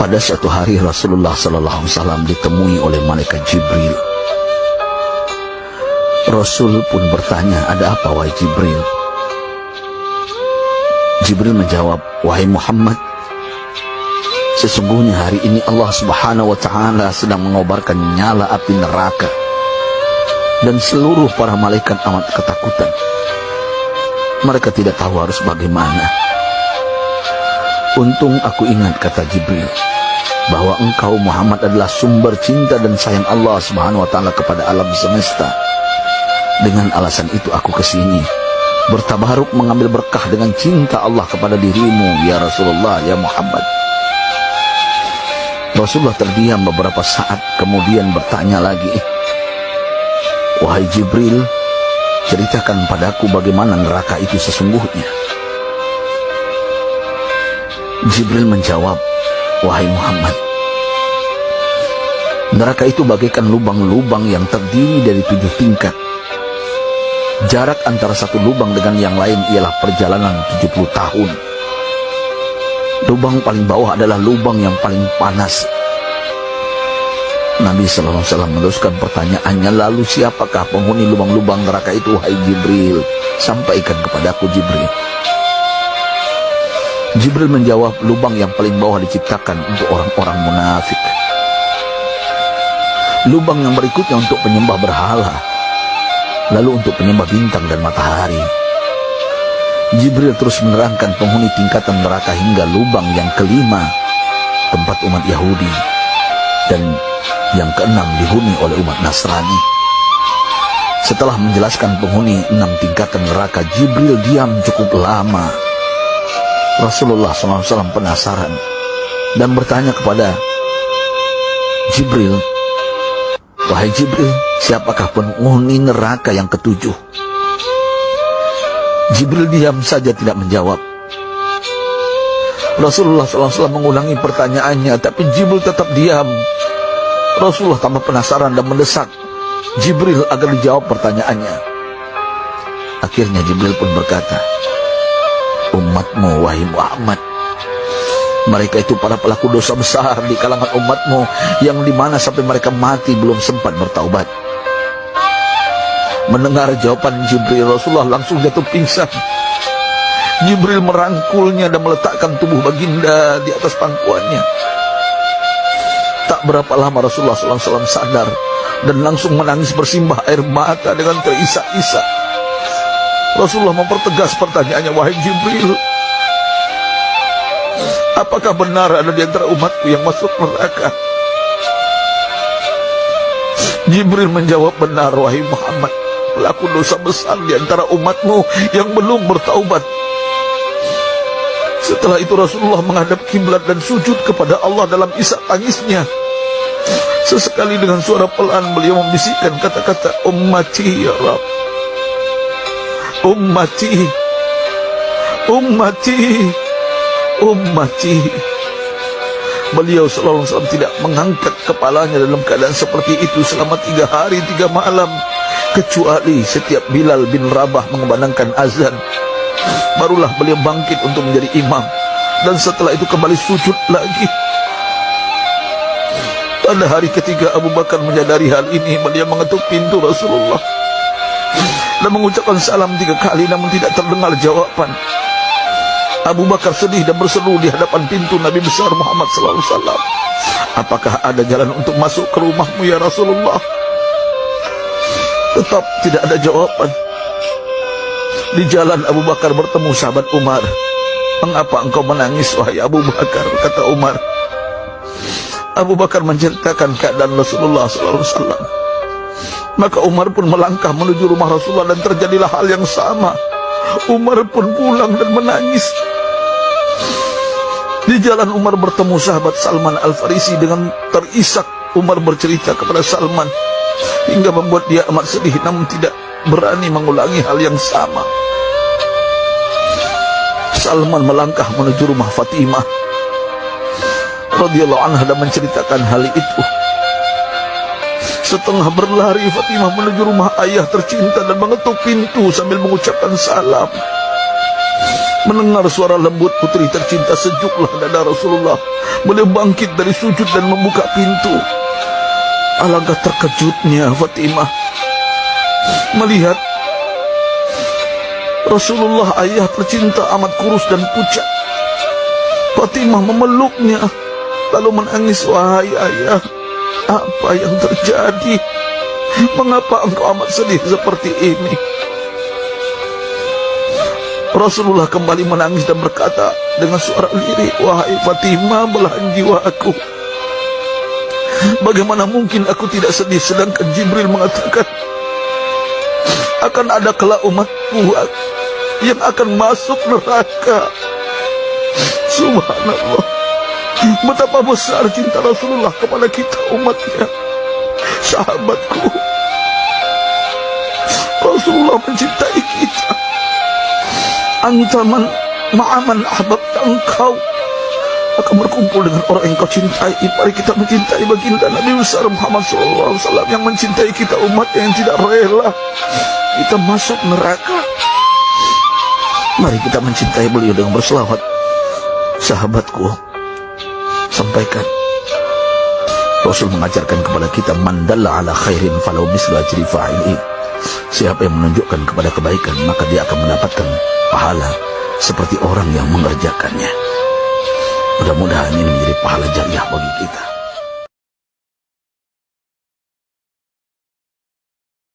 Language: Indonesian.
Pada suatu hari Rasulullah SAW ditemui oleh malaikat Jibril. Rasul pun bertanya, "Ada apa wahai Jibril?" Jibril menjawab, "Wahai Muhammad, sesungguhnya hari ini Allah Subhanahu wa Ta'ala sedang mengobarkan nyala api neraka, dan seluruh para malaikat amat ketakutan. Mereka tidak tahu harus bagaimana. Untung aku ingat," kata Jibril, "bahwa engkau Muhammad adalah sumber cinta dan sayang Allah Subhanahu wa Ta'ala kepada alam semesta. Dengan alasan itu aku kesini, bertabaruk mengambil berkah dengan cinta Allah kepada dirimu, ya Rasulullah, ya Muhammad." Rasulullah terdiam beberapa saat, kemudian bertanya lagi, "Wahai Jibril, ceritakan padaku bagaimana neraka itu sesungguhnya." Jibril menjawab, "Wahai Muhammad, neraka itu bagaikan lubang-lubang yang terdiri dari 7 tingkat. Jarak antara satu lubang dengan yang lain ialah perjalanan 70 tahun. Lubang paling bawah adalah lubang yang paling panas." Nabi SAW meneruskan pertanyaannya, "Lalu siapakah penghuni lubang-lubang neraka itu, wahai Jibril? Sampaikan kepadaku, Jibril." Jibril menjawab, "Lubang yang paling bawah diciptakan untuk orang-orang munafik. Lubang yang berikutnya untuk penyembah berhala, lalu untuk penyembah bintang dan matahari." Jibril terus menerangkan penghuni tingkatan neraka hingga lubang yang kelima, tempat umat Yahudi, dan yang keenam dihuni oleh umat Nasrani. Setelah menjelaskan penghuni 6 tingkatan neraka, Jibril diam cukup lama. Rasulullah SAW penasaran dan bertanya kepada Jibril, "Wahai Jibril, siapakah penghuni neraka yang ke-7?" Jibril diam saja tidak menjawab. Rasulullah SAW mengulangi pertanyaannya, tapi Jibril tetap diam. Rasulullah tambah penasaran dan mendesak Jibril agar dijawab pertanyaannya. Akhirnya Jibril pun berkata, "Umatmu, wahai Muhammad, mereka itu para pelaku dosa besar di kalangan umatmu, yang dimana sampai mereka mati belum sempat bertaubat." Mendengar jawaban Jibril, Rasulullah langsung jatuh pingsan. Jibril merangkulnya dan meletakkan tubuh baginda di atas pangkuannya. Tak berapa lama Rasulullah SAW sadar dan langsung menangis bersimbah air mata dengan terisak-isak. Rasulullah mempertegas pertanyaannya, "Wahai Jibril, apakah benar ada di antara umatku yang masuk neraka?" Jibril menjawab, "Benar, wahai Muhammad, pelaku dosa besar di antara umatmu yang belum bertaubat." Setelah itu Rasulullah menghadap kiblat dan sujud kepada Allah dalam isak tangisnya. Sesekali dengan suara pelan beliau membisikkan kata-kata, "Ummati ya Rabb, ummati, ummati, ummati." Beliau SAW tidak mengangkat kepalanya dalam keadaan seperti itu selama 3 hari 3 malam, kecuali setiap Bilal bin Rabah mengumandangkan azan, barulah beliau bangkit untuk menjadi imam, dan setelah itu kembali sujud lagi. Pada hari ketiga Abu Bakar menyadari hal ini, beliau mengetuk pintu Rasulullah dan mengucapkan salam 3 kali, namun tidak terdengar jawaban. Abu Bakar sedih dan berseru di hadapan pintu Nabi besar Muhammad SAW, "Apakah ada jalan untuk masuk ke rumahmu ya Rasulullah?" Tetap tidak ada jawaban. Di jalan Abu Bakar bertemu sahabat Umar. "Mengapa engkau menangis, wahai Abu Bakar?" kata Umar. Abu Bakar menceritakan keadaan Rasulullah SAW. Maka Umar pun melangkah menuju rumah Rasulullah dan terjadilah hal yang sama. Umar pun pulang dan menangis. Di jalan Umar bertemu sahabat Salman Al-Farisi. Dengan terisak Umar bercerita kepada Salman hingga membuat dia amat sedih, namun tidak berani mengulangi hal yang sama. Salman melangkah menuju rumah Fatimah radhiyallahu anha dan menceritakan hal itu. Setengah berlari Fatimah menuju rumah ayah tercinta dan mengetuk pintu sambil mengucapkan salam. Mendengar suara lembut putri tercinta, sejuklah dada Rasulullah. Beliau bangkit dari sujud dan membuka pintu. Alangkah terkejutnya Fatimah melihat Rasulullah, ayah tercinta, amat kurus dan pucat. Fatimah memeluknya lalu menangis. Wahai ayah, apa yang terjadi? Mengapa engkau amat sedih seperti ini? Rasulullah kembali menangis dan berkata dengan suara lirik, wahai Fatimah, belahan jiwaku, bagaimana mungkin aku tidak sedih sedangkan Jibril mengatakan akan ada kelak umatku yang akan masuk neraka. Subhanallah, betapa besar cinta Rasulullah kepada kita umatnya. Sahabatku, Rasulullah mencintai kita. Antaman ma'aman ahbabta, engkau akan berkumpul dengan orang yang kau cintai. Mari kita mencintai baginda Nabi besar Muhammad SAW yang mencintai kita umat yang tidak rela kita masuk neraka. Mari kita mencintai beliau dengan berselawat. Sahabatku, sampaikan, Rasul mengajarkan kepada kita, mandalla ala khairin falau mislu ajri fa'ili. Siapa yang menunjukkan kepada kebaikan, maka dia akan mendapatkan pahala seperti orang yang mengerjakannya. Mudah-mudahan ini menjadi pahala jariah bagi kita.